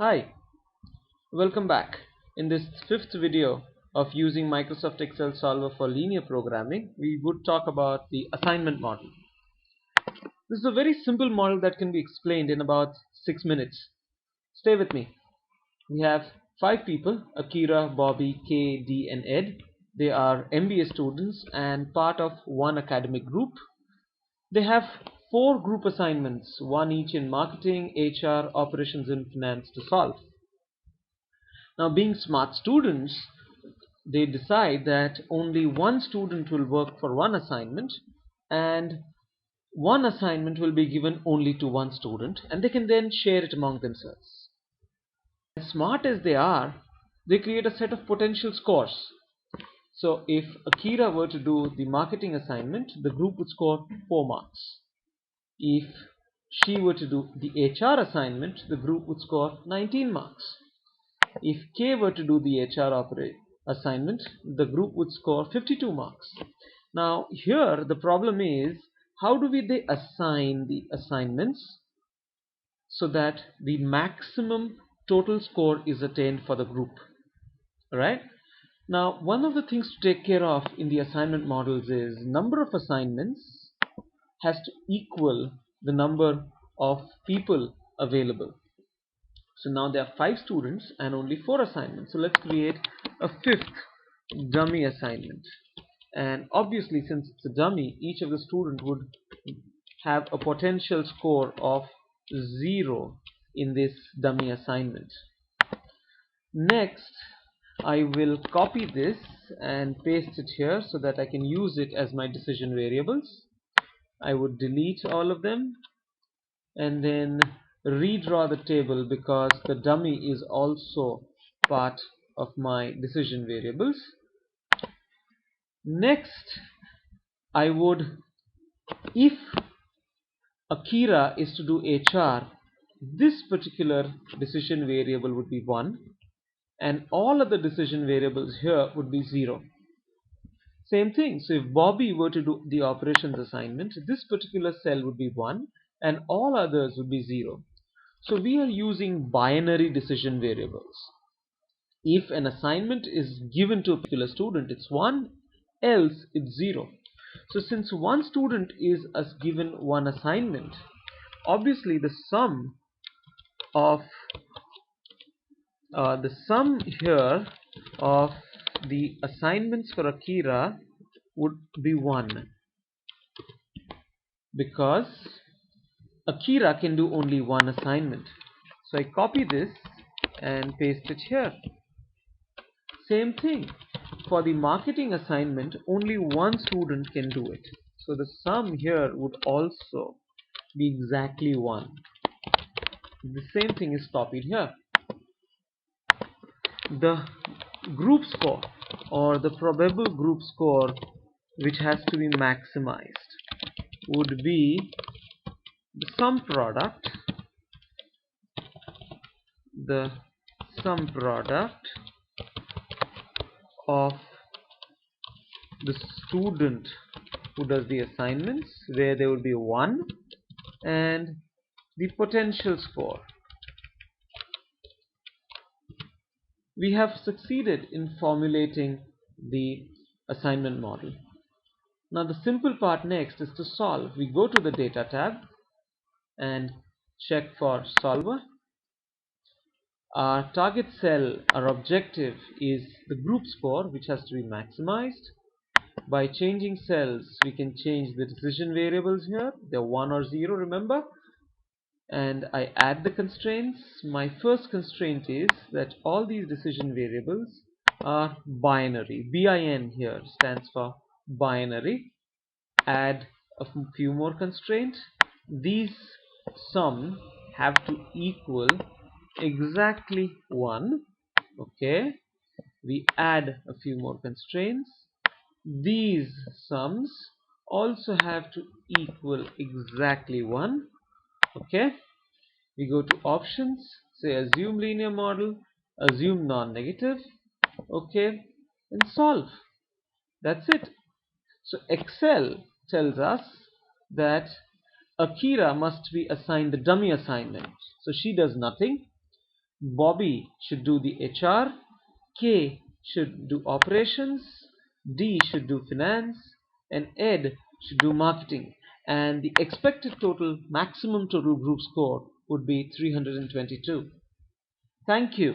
Hi, welcome back. In this fifth video of using Microsoft Excel Solver for linear programming, we would talk about the assignment model. This is a very simple model that can be explained in about 6 minutes. Stay with me. We have 5 people, Akira, Bobby, Kay, Dee and Ed. They are MBA students and part of one academic group. They have 4 group assignments, one each in marketing, HR, operations and finance to solve. Now, being smart students, they decide that only one student will work for one assignment and one assignment will be given only to one student and they can then share it among themselves. As smart as they are, they create a set of potential scores. So if Akira were to do the marketing assignment, the group would score 4 marks. If she were to do the HR assignment, the group would score 19 marks. If K were to do the HR assignment, the group would score 52 marks. Now here the problem is, how do they assign the assignments so that the maximum total score is attained for the group? Alright? Now one of the things to take care of in the assignment models is number of assignments has to equal the number of people available. So now there are 5 students and only 4 assignments. So let's create a 5th dummy assignment. And obviously, since it's a dummy, each of the students would have a potential score of 0 in this dummy assignment. Next, I will copy this and paste it here so that I can use it as my decision variables. I would delete all of them and then redraw the table because the dummy is also part of my decision variables. Next, I would, if Akira is to do HR, this particular decision variable would be 1 and all other decision variables here would be 0. Same thing, so if Bobby were to do the operations assignment, this particular cell would be 1 and all others would be 0. So we are using binary decision variables. If an assignment is given to a particular student, it's 1, else it's 0. So since one student is given one assignment, obviously the sum here of the assignments for Akira would be 1 because Akira can do only one assignment. So I copy this and paste it here. Same thing, for the marketing assignment, only one student can do it. So the sum here would also be exactly 1. The same thing is copied here. The group score or the probable group score which has to be maximized would be the sum product of the student who does the assignments, where there would be 1, and the potential score. We have succeeded in formulating the assignment model. Now the simple part next is to solve. We go to the data tab and check for solver. Our target cell, our objective is the group score, which has to be maximized. By changing cells, we can change the decision variables here. They're 1 or 0, remember? And I add the constraints. My first constraint is that all these decision variables are binary. BIN here stands for binary. Add a few more constraints. These sum have to equal exactly 1. Okay, we add a few more constraints. These sums also have to equal exactly 1. Okay, we go to options, say assume linear model, assume non-negative, okay, and solve. That's it. So Excel tells us that Akira must be assigned the dummy assignment, so she does nothing. Bobby should do the HR, K should do operations, D should do finance, and Ed should do marketing. And the expected total, maximum total group score would be 322. Thank you.